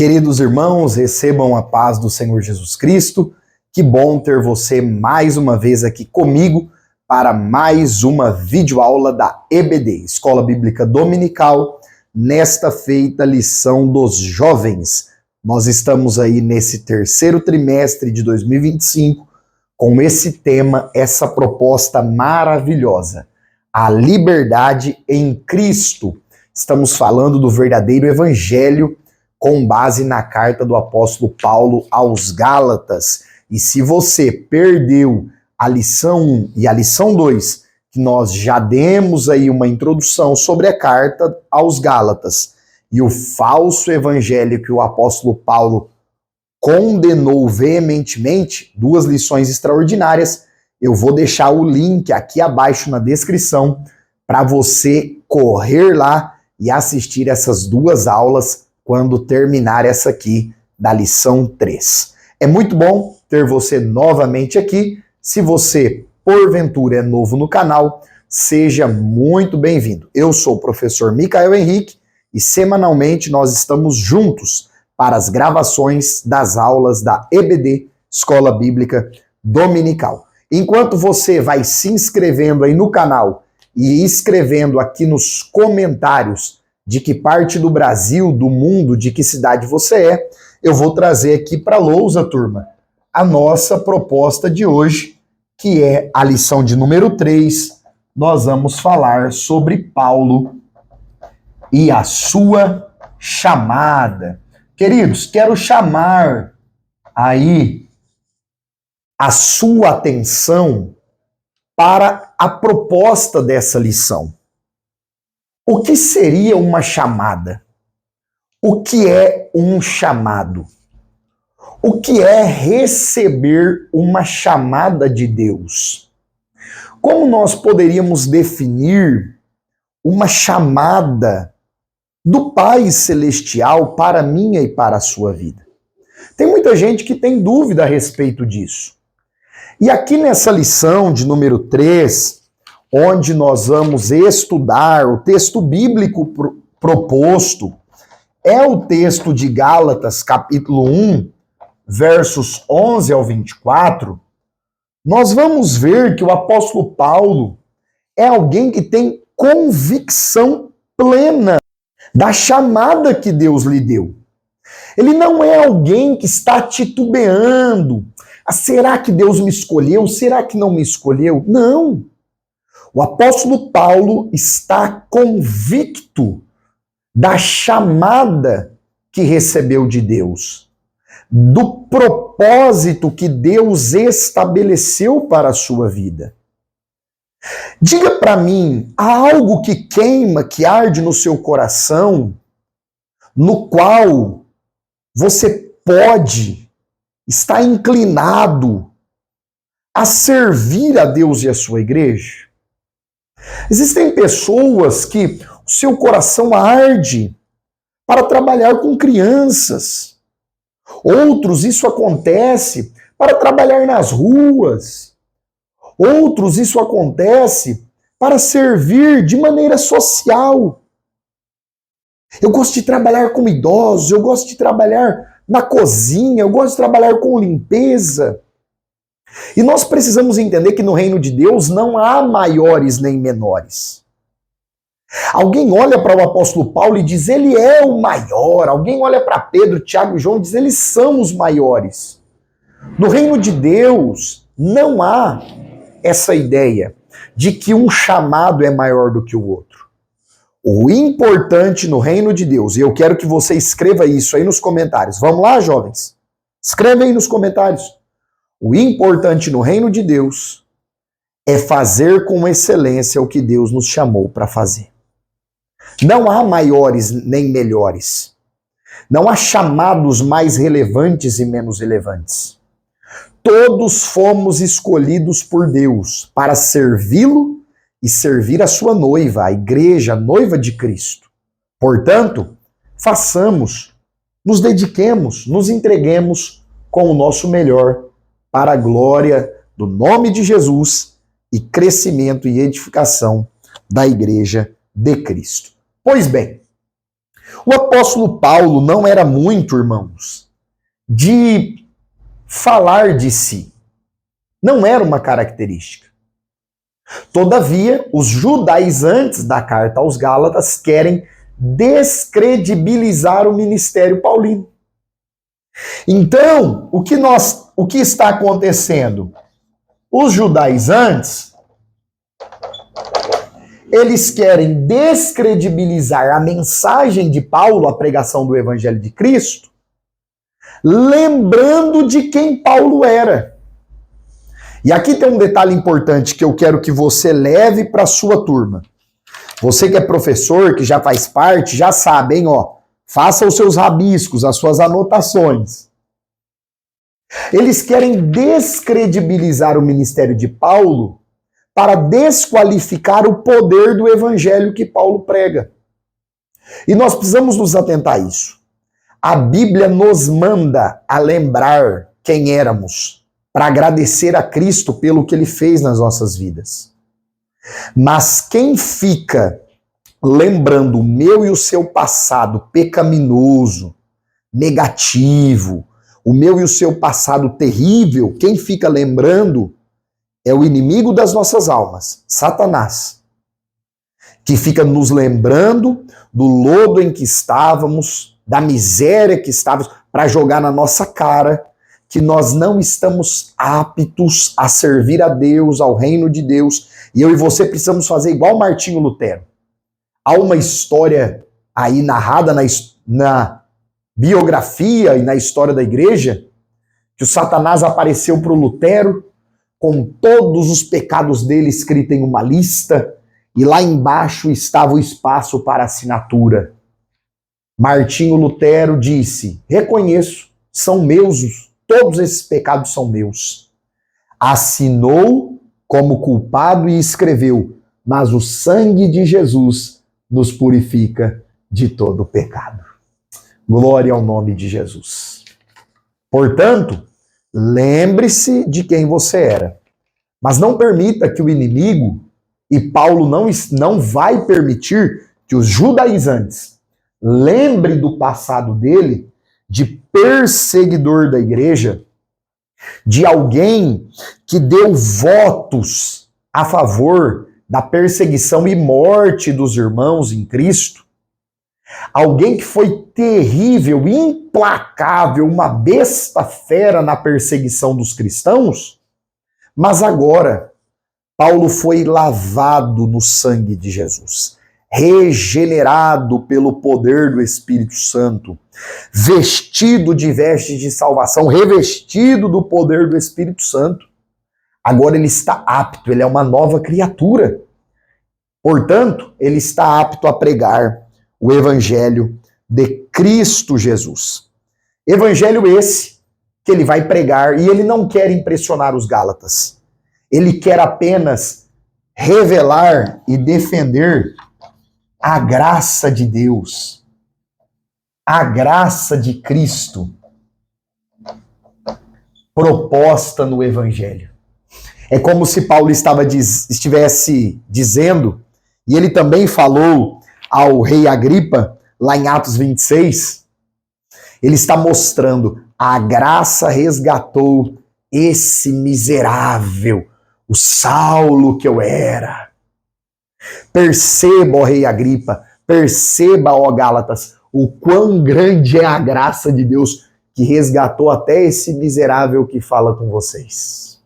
Queridos irmãos, recebam a paz do Senhor Jesus Cristo. Que bom ter você mais uma vez aqui comigo para mais uma videoaula da EBD, Escola Bíblica Dominical, nesta feita lição dos jovens. Nós estamos aí nesse terceiro trimestre de 2025 com esse tema, essa proposta maravilhosa, a liberdade em Cristo. Estamos falando do verdadeiro evangelho com base na carta do apóstolo Paulo aos Gálatas. E se você perdeu a lição 1 e a lição 2, que nós já demos aí uma introdução sobre a carta aos Gálatas e o falso evangelho que o apóstolo Paulo condenou veementemente, duas lições extraordinárias, eu vou deixar o link aqui abaixo na descrição para você correr lá e assistir essas duas aulas quando terminar essa aqui da lição 3. É muito bom ter você novamente aqui. Se você, porventura, é novo no canal, seja muito bem-vindo. Eu sou o professor Micael Henrique e semanalmente nós estamos juntos para as gravações das aulas da EBD, Escola Bíblica Dominical. Enquanto você vai se inscrevendo aí no canal e escrevendo aqui nos comentários de que parte do Brasil, do mundo, de que cidade você é, eu vou trazer aqui para a lousa, turma, a nossa proposta de hoje, que é a lição de número 3. Nós vamos falar sobre Paulo e a sua chamada. Queridos, quero chamar aí a sua atenção para a proposta dessa lição. O que seria uma chamada? O que é um chamado? O que é receber uma chamada de Deus? Como nós poderíamos definir uma chamada do Pai Celestial para a minha e para a sua vida? Tem muita gente que tem dúvida a respeito disso. E aqui nessa lição de número 3, onde nós vamos estudar o texto bíblico proposto, é o texto de Gálatas, capítulo 1, versos 11 ao 24, nós vamos ver que o apóstolo Paulo é alguém que tem convicção plena da chamada que Deus lhe deu. Ele não é alguém que está titubeando. Será que Deus me escolheu? Será que não me escolheu? Não. O apóstolo Paulo está convicto da chamada que recebeu de Deus, do propósito que Deus estabeleceu para a sua vida. Diga para mim, há algo que queima, que arde no seu coração, no qual você pode estar inclinado a servir a Deus e a sua igreja? Existem pessoas que o seu coração arde para trabalhar com crianças. Outros, isso acontece para trabalhar nas ruas. Outros, isso acontece para servir de maneira social. Eu gosto de trabalhar com idosos, eu gosto de trabalhar na cozinha, eu gosto de trabalhar com limpeza. E nós precisamos entender que no reino de Deus não há maiores nem menores. Alguém olha para o apóstolo Paulo e diz, ele é o maior. Alguém olha para Pedro, Tiago e João e diz, eles são os maiores. No reino de Deus não há essa ideia de que um chamado é maior do que o outro. O importante no reino de Deus, e eu quero que você escreva isso aí nos comentários. Vamos lá, jovens? Escreve aí nos comentários. O importante no reino de Deus é fazer com excelência o que Deus nos chamou para fazer. Não há maiores nem melhores. Não há chamados mais relevantes e menos relevantes. Todos fomos escolhidos por Deus para servi-lo e servir a sua noiva, a igreja, a noiva de Cristo. Portanto, façamos, nos dediquemos, nos entreguemos com o nosso melhor para a glória do nome de Jesus e crescimento e edificação da igreja de Cristo. Pois bem, O apóstolo Paulo não era muito, irmãos, de falar de si. Não era uma característica. Todavia, os judaizantes da carta aos Gálatas querem descredibilizar o ministério paulino. Então, o que está acontecendo? Os judaizantes, eles querem descredibilizar a mensagem de Paulo, a pregação do Evangelho de Cristo, lembrando de quem Paulo era. E aqui tem um detalhe importante que eu quero que você leve para a sua turma. Você que é professor, que já faz parte, já sabe, hein, ó. Faça os seus rabiscos, as suas anotações. Eles querem descredibilizar o ministério de Paulo para desqualificar o poder do evangelho que Paulo prega. E nós precisamos nos atentar a isso. A Bíblia nos manda a lembrar quem éramos, para agradecer a Cristo pelo que Ele fez nas nossas vidas. Mas quem fica lembrando o meu e o seu passado pecaminoso, negativo, o meu e o seu passado terrível, quem fica lembrando é o inimigo das nossas almas, Satanás, que fica nos lembrando do lodo em que estávamos, da miséria que estávamos, para jogar na nossa cara que nós não estamos aptos a servir a Deus, ao reino de Deus, e eu e você precisamos fazer igual Martinho Lutero. Há uma história aí narrada na biografia e na história da igreja, que o Satanás apareceu para o Lutero com todos os pecados dele escritos em uma lista, e lá embaixo estava o espaço para assinatura. Martinho Lutero disse: reconheço, são meus, todos esses pecados são meus. Assinou como culpado e escreveu: mas o sangue de Jesus nos purifica de todo pecado. Glória ao nome de Jesus. Portanto, lembre-se de quem você era. Mas não permita que o inimigo, e Paulo não vai permitir que os judaizantes lembrem do passado dele, de perseguidor da igreja, de alguém que deu votos a favor da perseguição e morte dos irmãos em Cristo, alguém que foi terrível, implacável, uma besta fera na perseguição dos cristãos, mas agora Paulo foi lavado no sangue de Jesus, regenerado pelo poder do Espírito Santo, vestido de vestes de salvação, revestido do poder do Espírito Santo. Agora ele está apto, ele é uma nova criatura. Portanto, ele está apto a pregar o Evangelho de Cristo Jesus. Evangelho esse que ele vai pregar, e ele não quer impressionar os Gálatas. Ele quer apenas revelar e defender a graça de Deus, a graça de Cristo proposta no Evangelho. É como se Paulo estivesse dizendo, e ele também falou ao rei Agripa, lá em Atos 26, ele está mostrando: a graça resgatou esse miserável, o Saulo que eu era. Perceba, ó rei Agripa, perceba, ó Gálatas, o quão grande é a graça de Deus que resgatou até esse miserável que fala com vocês.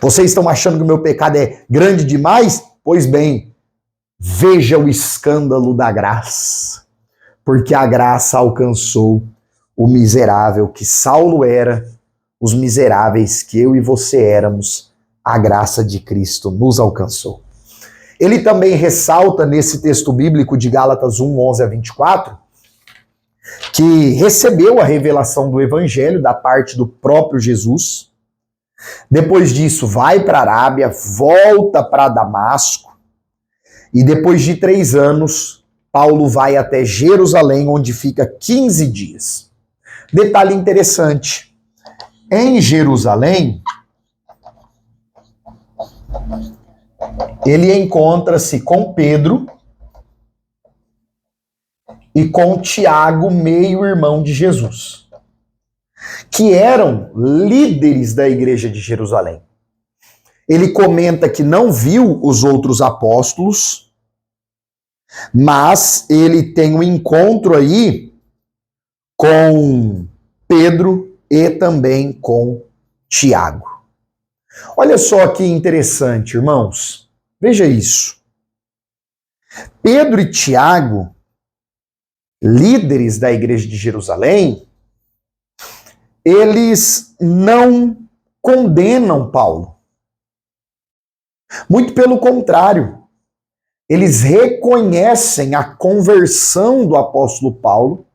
Vocês estão achando que o meu pecado é grande demais? Pois bem, veja o escândalo da graça, porque a graça alcançou o miserável que Saulo era, os miseráveis que eu e você éramos, a graça de Cristo nos alcançou. Ele também ressalta nesse texto bíblico de Gálatas 1, 11 a 24, que recebeu a revelação do Evangelho da parte do próprio Jesus. Depois disso, vai para a Arábia, volta para Damasco, e depois de 3 anos, Paulo vai até Jerusalém, onde fica 15 dias. Detalhe interessante, em Jerusalém, ele encontra-se com Pedro e com Tiago, meio-irmão de Jesus, que eram líderes da igreja de Jerusalém. Ele comenta que não viu os outros apóstolos, mas ele tem um encontro aí com Pedro e também com Tiago. Olha só que interessante, irmãos. Veja isso. Pedro e Tiago, líderes da igreja de Jerusalém, eles não condenam Paulo. Muito pelo contrário, eles reconhecem a conversão do apóstolo Paulo,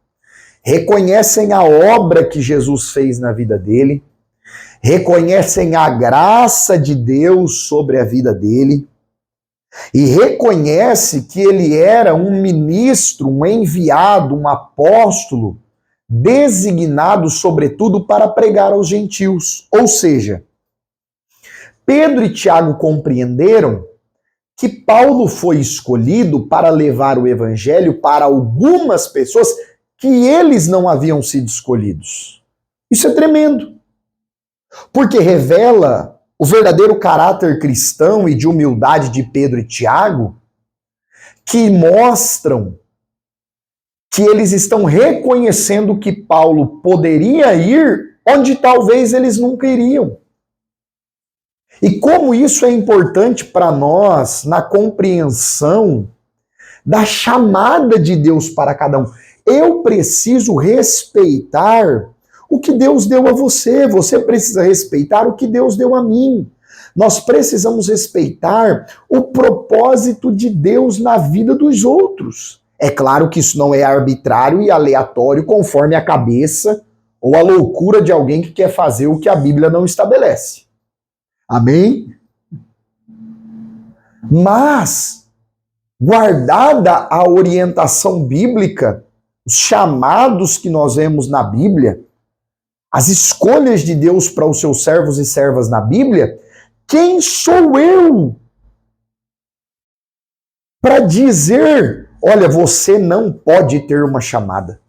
reconhecem a obra que Jesus fez na vida dele, reconhecem a graça de Deus sobre a vida dele e reconhece que ele era um ministro, um enviado, um apóstolo designado sobretudo para pregar aos gentios. Ou seja, Pedro e Tiago compreenderam que Paulo foi escolhido para levar o evangelho para algumas pessoas que eles não haviam sido escolhidos. Isso é tremendo, porque revela o verdadeiro caráter cristão e de humildade de Pedro e Tiago, que mostram que eles estão reconhecendo que Paulo poderia ir onde talvez eles nunca iriam. E como isso é importante para nós na compreensão da chamada de Deus para cada um. Eu preciso respeitar o que Deus deu a você, você precisa respeitar o que Deus deu a mim. Nós precisamos respeitar o propósito de Deus na vida dos outros. É claro que isso não é arbitrário e aleatório conforme a cabeça ou a loucura de alguém que quer fazer o que a Bíblia não estabelece. Amém? Mas, guardada a orientação bíblica, os chamados que nós vemos na Bíblia, as escolhas de Deus para os seus servos e servas na Bíblia, quem sou eu para dizer, olha, você não pode ter uma chamada?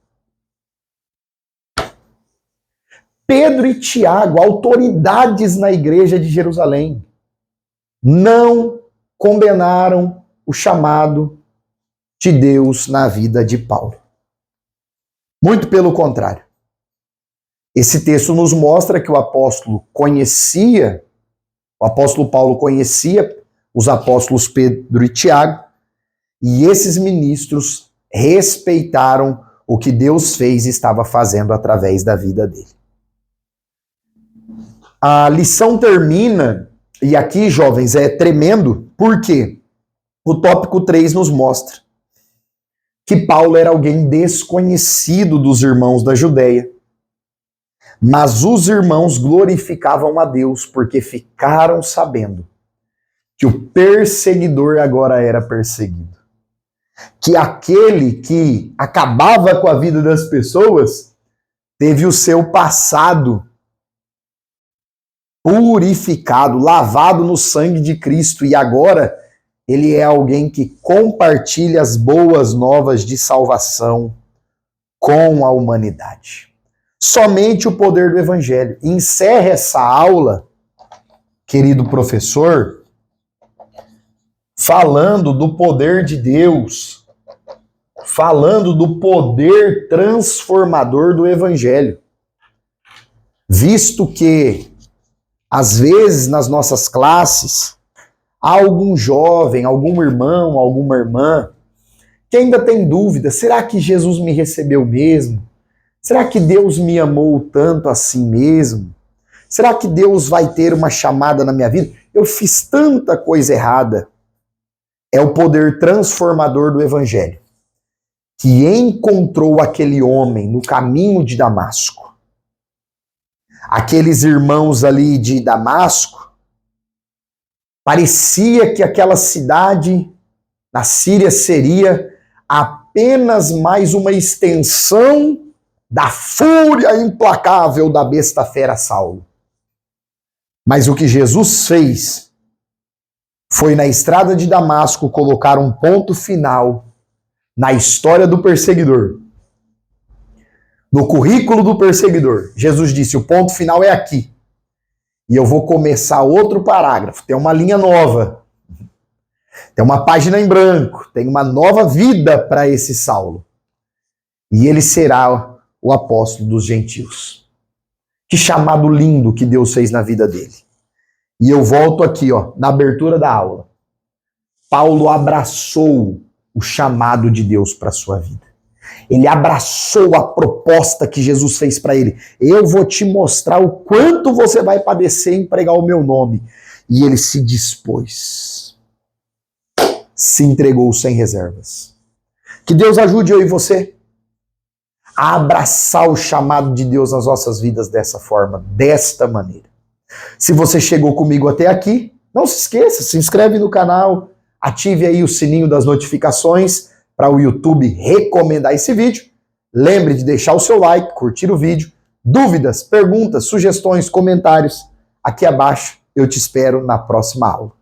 Pedro e Tiago, autoridades na igreja de Jerusalém, não condenaram o chamado de Deus na vida de Paulo. Muito pelo contrário. Esse texto nos mostra que o apóstolo Paulo conhecia os apóstolos Pedro e Tiago, e esses ministros respeitaram o que Deus fez e estava fazendo através da vida dele. A lição termina, e aqui, jovens, é tremendo, porque o tópico 3 nos mostra que Paulo era alguém desconhecido dos irmãos da Judéia. Mas os irmãos glorificavam a Deus porque ficaram sabendo que o perseguidor agora era perseguido. Que aquele que acabava com a vida das pessoas teve o seu passado purificado, lavado no sangue de Cristo, e agora ele é alguém que compartilha as boas novas de salvação com a humanidade. Somente o poder do Evangelho. Encerra essa aula, querido professor, falando do poder de Deus, falando do poder transformador do Evangelho. Visto que às vezes, nas nossas classes, há algum jovem, algum irmão, alguma irmã, que ainda tem dúvida, será que Jesus me recebeu mesmo? Será que Deus me amou tanto assim mesmo? Será que Deus vai ter uma chamada na minha vida? Eu fiz tanta coisa errada. É o poder transformador do Evangelho, que encontrou aquele homem no caminho de Damasco. Aqueles irmãos ali de Damasco, parecia que aquela cidade na Síria seria apenas mais uma extensão da fúria implacável da besta fera Saulo. Mas o que Jesus fez foi na estrada de Damasco colocar um ponto final na história do perseguidor, no currículo do perseguidor, Jesus disse, o ponto final é aqui. E eu vou começar outro parágrafo, tem uma linha nova, tem uma página em branco, tem uma nova vida para esse Saulo. E ele será o apóstolo dos gentios. Que chamado lindo que Deus fez na vida dele. E eu volto aqui, na abertura da aula. Paulo abraçou o chamado de Deus para a sua vida. Ele abraçou a proposta que Jesus fez para ele. Eu vou te mostrar o quanto você vai padecer em pregar o meu nome. E ele se dispôs. Se entregou sem reservas. Que Deus ajude eu e você a abraçar o chamado de Deus nas nossas vidas dessa forma, desta maneira. Se você chegou comigo até aqui, não se esqueça, se inscreve no canal, ative aí o sininho das notificações para o YouTube recomendar esse vídeo. Lembre de deixar o seu like, curtir o vídeo. Dúvidas, perguntas, sugestões, comentários, aqui abaixo. Eu te espero na próxima aula.